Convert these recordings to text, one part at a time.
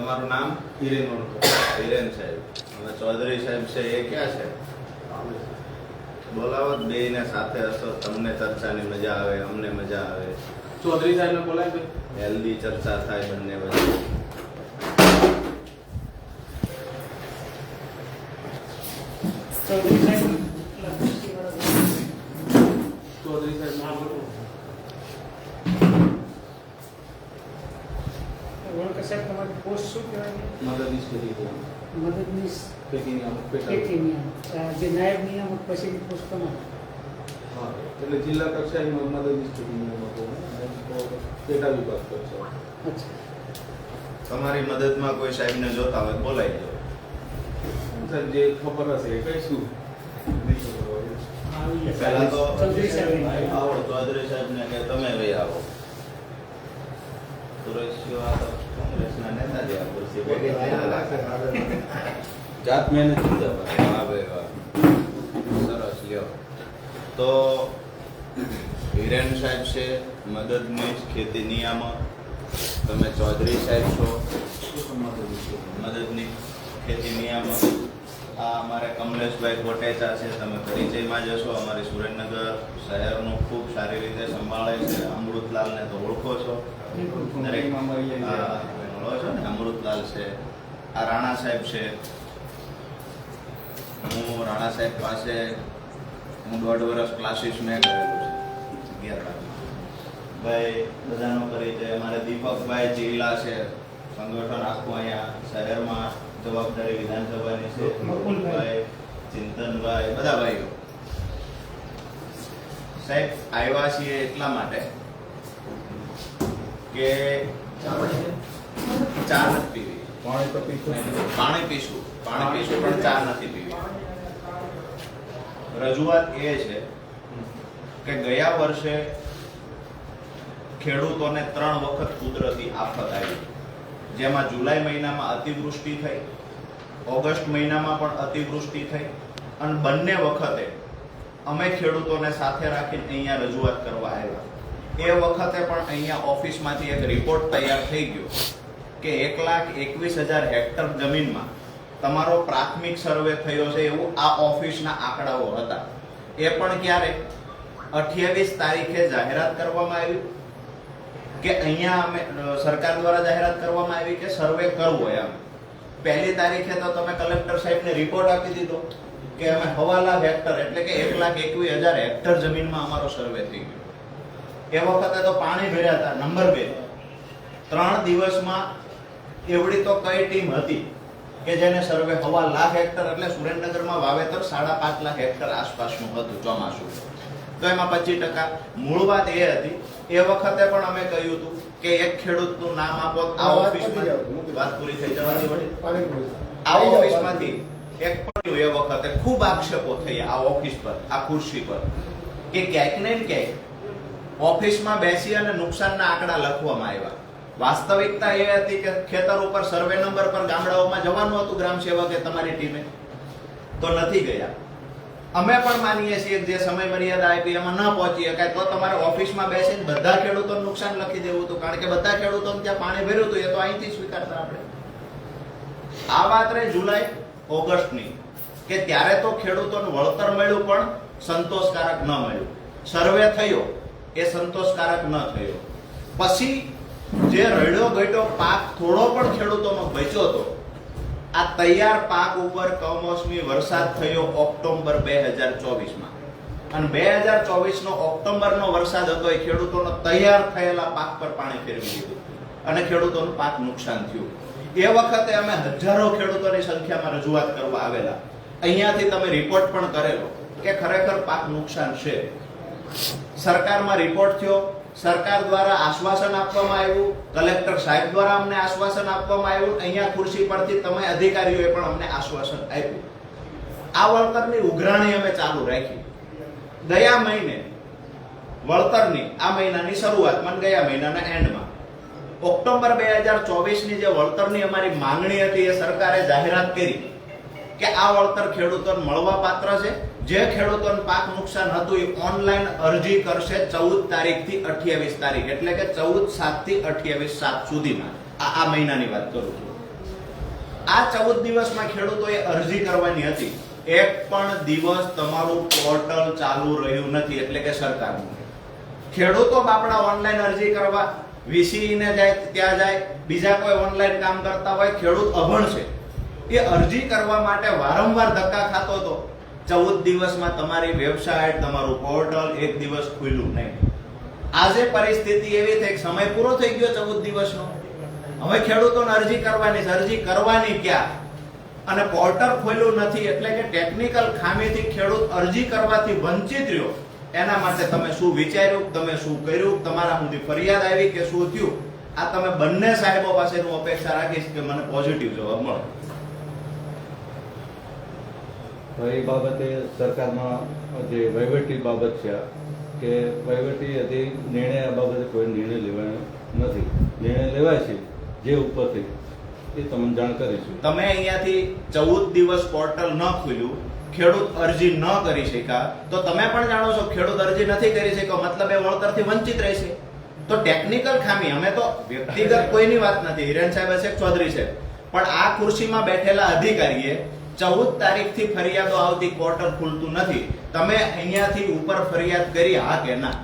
તમારું નામ? હિરેન હિરેન સાહેબ. હવે ચૌધરી સાહેબ છે એ ક્યાં છે? બોલાવો બેયને સાથે હશો, તમને ચર્ચાની મજા આવે, અમને મજા આવે. ચૌધરી સાહેબને બોલાય. હેલ્ધી ચર્ચા થાય બંને વચ્ચે. ચૌધરી સાહેબ ના બોલો. વણકર સાહેબ તમારી પોસ્ટ શું કહેવાય? મદદનીશ કરી દો. મદદનીશ ખેતીની અમુક પેટા. ખેતી નિયામક. જે નાયબ નિયામક પછીની પોસ્ટ તમારી. હા, એટલે જિલ્લા કક્ષાએ મદદનીશ ખેતી નિયામકો પેટા વિભાગ કક્ષાએ. અચ્છા. તમારી મદદમાં કોઈ સાહેબને જોતા હોય બોલાવી દો. સાહેબ જે ખબર હશે એ કહીશું. નહીં ખબર હોય પહેલા તો ચૌધરી સાહેબ આવો ચૌધરી સાહેબને કે તમે ભાઈ આવો. સુરેશિયો આ તો કોંગ્રેસના નેતા છે, આ ખુરશી બેઠી છે. જાત મહેનત કરી વાહ ભાઈ વાહ, સરસ લ્યો. તો હિરેન સાહેબ છે મદદનીશ ખેતી નિયામક, તમે ચૌધરી સાહેબ છો મદદનીશ ખેતી નિયામક. આ અમારે કમલેશભાઈ કોટેચા છે, તમે પરિચયમાં જશો. અમારી સુરેન્દ્રનગર શહેરનું ખૂબ સારી રીતે સંભાળે છે. અમૃતલાલને તો ઓળખો છો, દરેક ઓળખો છો ને. અમૃતલાલ છે. આ રાણા સાહેબ છે. હું રાણા સાહેબ પાસે 1.5 વર્ષ ક્લાસીસ મેં કરેલું છે 11 ભાઈ. બધાનો પરિચય. અમારે દીપકભાઈ ચીલા છે, સંગઠન આખું અહીંયા શહેરમાં જવાબદારી વિધાનસભાની છે. મકુલભાઈ, ચિંતનભાઈ, બધા ભાઈઓ. સાહેબ આવ્યા છીએ એટલા માટે કે ચા નથી પીવી. પાણી પીશું પણ ચા નથી પીવી. રજૂઆત એ છે કે ગયા વર્ષે ખેડૂતોને 3 વખત કુદરતી આફત આવી, જેમાં જુલાઈ મહિનામાં અતિવૃષ્ટિ થઈ, ઓગસ્ટ મહિનામાં પણ અતિવૃષ્ટિ થઈ, અને બંને વખતે અમે ખેડૂતોને સાથે રાખીને અહીંયા રજૂઆત કરવા આવ્યા. એ વખતે પણ અહીંયા ઓફિસમાંથી એક રિપોર્ટ તૈયાર થઈ ગયો કે 1,21,000 હેક્ટર જમીનમાં તમારો પ્રાથમિક સર્વે થયો છે, એવું આ ઓફિસના આંકડાઓ હતા. એ પણ ક્યારે 28 તારીખે જાહેરાત કરવામાં આવી કે અહીંયા અમે સરકાર દ્વારા જાહેરાત કરવામાં આવી કે સર્વે કરવો. એમ 1 તારીખે તો તમે કલેક્ટર સાહેબને રિપોર્ટ આપી દીધો કે અમે 1.25 લાખ હેક્ટર એટલે કે 1,21,000 હેક્ટર જમીનમાં અમારો સર્વે થઈ ગયો. એ વખતે તો પાણી ભર્યા હતા. નંબર 2, 3 દિવસમાં એવડી તો કઈ ટીમ હતી કે જેને સર્વે 1.25 લાખ હેક્ટર એટલે સુરેન્દ્રનગરમાં વાવેતર 5.5 લાખ હેક્ટર આસપાસનું હતું ચોમાસું. તો એમાં 25%. મૂળ વાત એ હતી, એ વખતે પણ અમે કહ્યું હતું કે એક ખેડૂતનું નામ આપો. આ ઓફિસમાં વાત પૂરી થઈ જવાની વળી. આ ઓફિસમાંથી એક પણ એ વખતે ખૂબ આક્ષેપો થયા આ ઓફિસ પર, આ ખુરશી પર, કે ક્યાંક ને ક્યાંક ઓફિસમાં બેસી અને નુકસાનના આંકડા લખવામાં આવ્યા. વાસ્તવિકતા એ હતી કે ખેતર ઉપર સર્વે નંબર પર ગામડાઓમાં જવાનું હતું ગ્રામ સેવકે તમારી ટીમે, તો નથી ગયા. અમે પણ માનીએ છીએ જે સમય મર્યાદા આપી એમાં ન પહોંચી શકાય તો તમારે ઓફિસમાં બેસીને બધા ખેડૂતોનું નુકસાન લખી દેવું હતું, કારણ કે બધા ખેડૂતોને ત્યાં પાણી ભર્યું હતું. એ તો અહીંથી સ્વીકારતા આપણે. આ વાત રહી જુલાઈ ઓગસ્ટની, કે ત્યારે તો ખેડૂતોને વળતર મળ્યું પણ સંતોષકારક ન મળ્યું. સર્વે થયો એ સંતોષકારક ન થયો. પછી જે રડ્યો ગયો પાક થોડો પણ ખેડૂતોનો બચ્યો હતો, આ તૈયાર પાક ઉપર કમોસમી વરસાદ થયો ઓક્ટોબર 2024માં, અને 2024 નો ઓક્ટોબરનો વરસાદ હતો એ ખેડૂતોનો તૈયાર થયેલા પાક પર પાણી ફેરવી દીધું અને ખેડૂતોનું પાક નુકસાન થયું. એ વખતે અમે હજારો ખેડૂતોની સંખ્યામાં રજૂઆત કરવા આવેલા. અહીંયાથી તમે રિપોર્ટ પણ કરેલો કે ખરેખર પાક નુકસાન છે. સરકારમાં રિપોર્ટ થયો, સરકાર દ્વારા આશ્વાસન આપવામાં આવ્યું, કલેક્ટર સાહેબ દ્વારા અમને આશ્વાસન આપવામાં આવ્યું, અહીંયા ખુરશી પરથી તમે અધિકારીઓએ પણ અમને આશ્વાસન આપ્યું. આ વળતરની ઉઘરાણી અમે ચાલુ રાખી. ગયા મહિને વળતરની આ મહિનાની શરૂઆતમાં, ગયા મહિનાના એન્ડમાં ઓક્ટોબર 2024ની જે વળતરની અમારી માંગણી હતી એ સરકારે જાહેરાત કરી કે આ વળતર ખેડૂતોને મળવા પાત્ર છે. જે ખેડૂતોને પાક નુકસાન હતું એ ઓનલાઈન અરજી કરશે 14 તારીખથી 28 તારીખ, એટલે કે 14/7 થી 28/7 સુધીમાં. આ મહિનાની વાત કરું છું. આ 14 દિવસમાં ખેડૂતોએ અરજી કરવાની હતી. એક પણ દિવસ તમારું પોર્ટલ ચાલુ રહ્યું નથી, એટલે કે સરકારનું. ખેડૂતો બાપડા ઓનલાઈન અરજી કરવા વીસી ને જાય ત્યાં જાય, બીજા કોઈ ઓનલાઈન કામ કરતા હોય, ખેડૂત અભણ છે. એ અરજી કરવા માટે વારંવાર ધક્કા ખાતો હતો. 14 દિવસમાં તમારી વેબસાઇટ, તમારું પોર્ટલ એક દિવસ ખુલ્યું નહીં. આજે પરિસ્થિતિ એવી થઈ કે સમય પૂરો થઈ ગયો 14 દિવસનો. હવે ખેડૂતોને અરજી કરવાની ક્યાં? અને પોર્ટલ ખોલ્યું નથી, એટલે કે ટેકનિકલ ખામીથી ખેડૂત અરજી કરવાથી વંચિત રહ્યો. એના માટે તમે શું વિચાર્યું, તમે શું કર્યું, તમારા સુધી ફરિયાદ આવી કે શું થયું? આ તમે બંને સાહેબો પાસે હું અપેક્ષા રાખીશ કે મને પોઝિટિવ જવાબ મળે. એ બાબતે સરકારમાં જે વહીવટી બાબત છે કે વહીવટી નિર્ણય આ બાબતે કોઈ નિર્ણય લેવાનો નથી. નિર્ણય લેવાય છે જે ઉપરથી એ તમને જાણ કરીશું. તમે અહીંયાથી 14 દિવસ પોર્ટલ ન ખુલ્યું, ખેડૂત અરજી ન કરી શક્યા, તો તમે પણ જાણો છો ખેડૂત અરજી નથી કરી શક્યો મતલબ એ વળતરથી વંચિત રહેશે. તો ટેકનિકલ ખામી, અમે તો વ્યક્તિગત કોઈની વાત નથી, હિરેન સાહેબ હશે, ચૌધરી સાહેબ, પણ આ ખુરશીમાં બેઠેલા અધિકારીએ 14 તારીખથી ફરિયાદો આવતી, પોર્ટલ ખુલતું નથી. તમે અહીંયાથી ઉપર ફરિયાદ કરી, હા કે ના?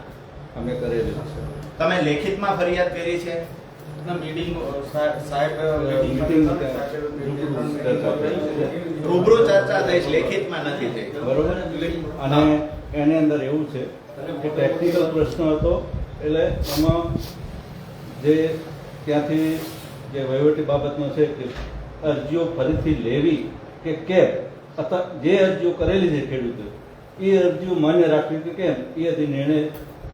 અમે કરેલી છે. તમે લેખિતમાં ફરિયાદ કરી છે? રૂબરૂ ચર્ચા થઈ, લેખિતમાં નથી થઈ. બરોબર. અને એની અંદર એવું છે કે ટેકનિકલ પ્રશ્ન હતો, એટલે આમાં જે ત્યાંથી જે વહીવટી બાબતનો છે કે અરજીઓ ફરીથી લેવી કે કેમ, અથવા જે અરજીઓ કરેલી છે ખેડૂતો એ અરજીઓ માન્ય રાખવી કે કેમ, એ હજી નિર્ણય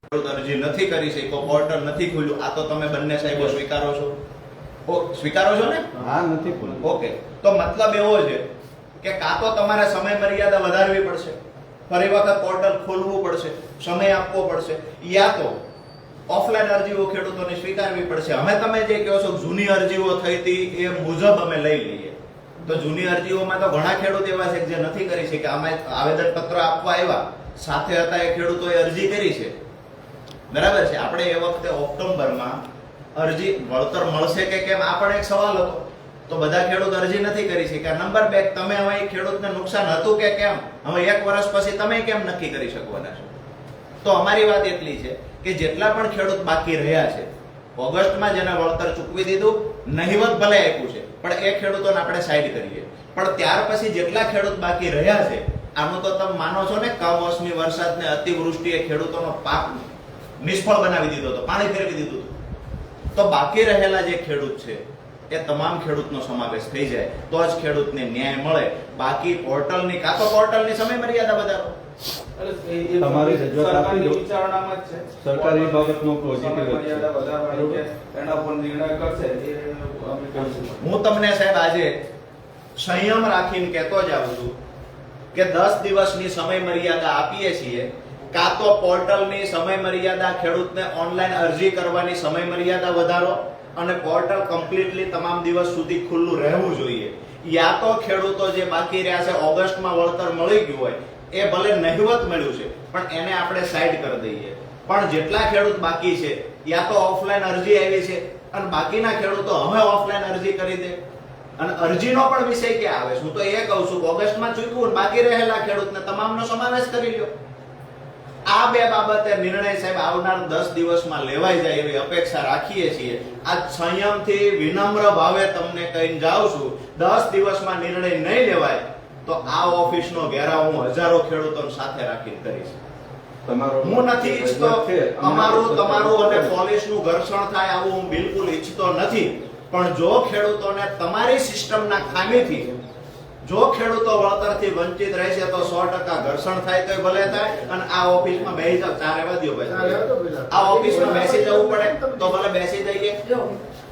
ખેડૂત અરજી નથી કરી શક્યો, પોર્ટલ નથી ખુલ્યું. આ તો તમે બંને સાહેબો સ્વીકારો છો? સ્વીકારો છો ને? હા, નથી ખુલ્યું. ઓકે, તો મતલબ એવો છે કે કાં તો તમારે સમય મર્યાદા વધારવી પડશે, ફરી વખત પોર્ટલ ખોલવું પડશે, સમય આપવો પડશે, યા તો ઓફલાઈન અરજીઓ ખેડૂતોને સ્વીકારવી પડશે. હવે તમે જે કહો છો જૂની અરજીઓ થઈ હતી એ મુજબ અમે લઈ લઈએ, તો જૂની અરજીઓમાં તો ઘણા ખેડૂત એવા છે જે નથી કરી શક્યા. અમે આવેદન પત્ર આપવા આવ્યા, સાથે હતા એ ખેડૂતોએ અરજી કરી છે, બરાબર છે. આપણે એ વખતે ઓક્ટોબરમાં અરજી વળતર મળશે કે કેમ આ પણ એક સવાલ હતો, તો બધા ખેડૂત અરજી નથી કરી શક્યા. નંબર 2, તમે હવે ખેડૂતને નુકસાન હતું કે કેમ, હવે 1 વર્ષ પછી તમે કેમ નક્કી કરી શકવાના છો? તો અમારી વાત એટલી છે કે જેટલા પણ ખેડૂત બાકી રહ્યા છે, ઓગસ્ટમાં જેને વળતર ચૂકવી દીધું, નહિવત ભલે આપ્યું છે, પણ એ ખેડૂતોને આપણે સાઈડ કરીએ. પણ ત્યાર પછી જેટલા ખેડૂત બાકી રહ્યા છે, આનું તો તમે માનો છો ને, કમોસમી વરસાદને અતિવૃષ્ટિએ ખેડૂતોનો પાક નિષ્ફળ બનાવી દીધો હતો, પાણી ફેરવી દીધું હતું. તો બાકી રહેલા જે ખેડૂત છે એ તમામ ખેડૂતનો સમાવેશ થઈ જાય તો જ ખેડૂતને ન્યાય મળે. બાકી પોર્ટલની કાં તો પોર્ટલની સમય મર્યાદા વધારો. તમારી રજૂઆત આપી દો. વિચારણામાં જ છે. સરકારી બાબતનો પોઝિટિવ મર્યાદા વધારવાની છે, એના પર નિર્ણય કરશે એ અમે કરીશું. હું તમને સાહેબ આજે સંયમ રાખીને કહેતો જ આવું છું કે 10 દિવસની સમય મર્યાદા આપીએ છીએ. કાં તો પોર્ટલની સમય મર્યાદા, ખેડૂતને ઓનલાઈન અરજી કરવાની સમય મર્યાદા વધારો અને પોર્ટલ કમ્પ્લીટલી તમામ દિવસ સુધી ખુલ્લું રહેવું જોઈએ. યા તો ખેડૂતો જે બાકી રહ્યા છે, ઓગસ્ટમાં વળતર મળી ગયું હોય, એ ભલે નહિવત મળ્યું છે પણ એને આપણે સાઈડ કરી દઈએ. પણ જેટલા ખેડૂત બાકી છે, યા તો ઓફલાઈન અરજી આવી છે અને બાકીના ખેડૂતો હવે ઓફલાઈન અરજી કરી દે. અને અરજીનો પણ વિષય ક્યાં આવે? હું તો એ કહું છું કે ઓગસ્ટમાં ચૂક્યું, બાકી રહેલા ખેડૂતને તમામનો સમાવેશ કરી લ્યો. આ બે બાબતે નિર્ણય સાહેબ આવનાર 10 દિવસમાં લેવાઈ જાય એવી અપેક્ષા રાખીએ છીએ. આ સંયમથી વિનમ્ર ભાવે તમને કહીને જાઉં છું, 10 દિવસમાં નિર્ણય નહીં લેવાય તો આ ઓફિસનો ઘેરાવ હું હજારો ખેડૂતોને સાથે રાખીને કરીશ. હું નથી ઈચ્છતો અમારું, તમારું અને પોલીસનું ઘર્ષણ થાય, આવું હું બિલકુલ ઈચ્છતો નથી. પણ જો ખેડૂતોને તમારી સિસ્ટમના ખામીથી જો ખેડૂતો વળતરથી વંચિત રહેશે તો 100% ઘર્ષણ થાય તો ભલે થાય, અને આ ઓફિસમાં બેસી જાવ, ચારે વાદ્યો ભાઈ, આ ઓફિસમાં બેસી જવું પડે તો ભલે બેસી જઈએ.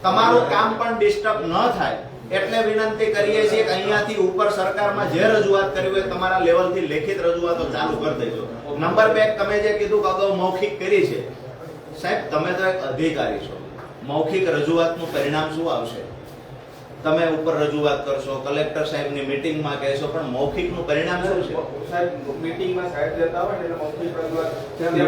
તમારું કામ પણ ડિસ્ટર્બ ન થાય એટલે વિનંતી કરીએ છીએ કે અહીંયાથી ઉપર સરકારમાં જે રજૂઆત કરવી હોય તમારા લેવલથી લેખિત રજૂઆતો ચાલુ કરી દેજો. નંબર 2, તમે જે કીધું કે અગાઉ મૌખિક કરી છે, સાહેબ તમે તો એક અધિકારી છો, મૌખિક રજૂઆતનું પરિણામ શું આવશે? તમે ઉપર રજૂઆત કરશો, કલેક્ટર સાહેબની મીટિંગમાં કહેશો, પણ મૌખિકનું પરિણામ શું છે? સાહેબ મીટિંગમાં સાહેબ જતા હોય ને એટલે મૌખિક રજૂઆત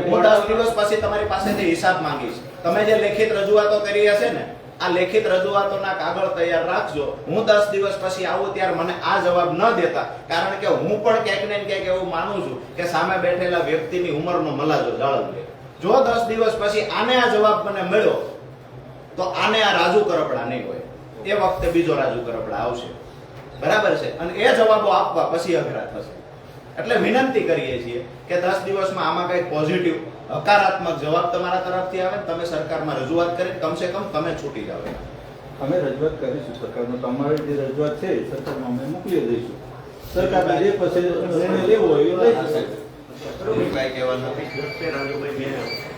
હું 10 દિવસ પછી તમારી પાસેથી હિસાબ માંગીશ. તમે જે લેખિત રજૂઆતો કરી હશે ને આ લેખિત રજૂઆતોના કાગળ તૈયાર રાખજો. હું 10 દિવસ પછી આવું ત્યારે મને આ જવાબ ન દેતા, કારણ કે હું પણ ક્યાંક ને ક્યાંક એવું માનું છું કે સામે બેઠેલા વ્યક્તિની ઉંમરનો મલાજો જાળવવો. જો 10 દિવસ પછી આને આ જવાબ મને મળ્યો તો આને આ રાજુ કરપડા નહીં હોય, એ વખતે બીજો રાજુ કરપડા આવશે. બરાબર છે? અને એ જવાબો આપવા પછી અઘરા થશે. એટલે વિનંતી કરીએ છીએ કે 10 દિવસમાં આમાં કંઈક પોઝિટિવ હકારાત્મક જવાબ તમારા તરફથી આવે, તમે સરકારમાં રજૂઆત કરી કમસે કમ તમે છૂટી જાવ. અમે રજૂઆત કરીશું સરકારમાં. તમારી જે રજૂઆત છે એ સરકારમાં અમે મોકલી દઈશું. સરકારને જે પછી નિર્ણય લેવો હોય એ લઈ જશે. કાંઈ કહેવાનું નથી રાજુભાઈ.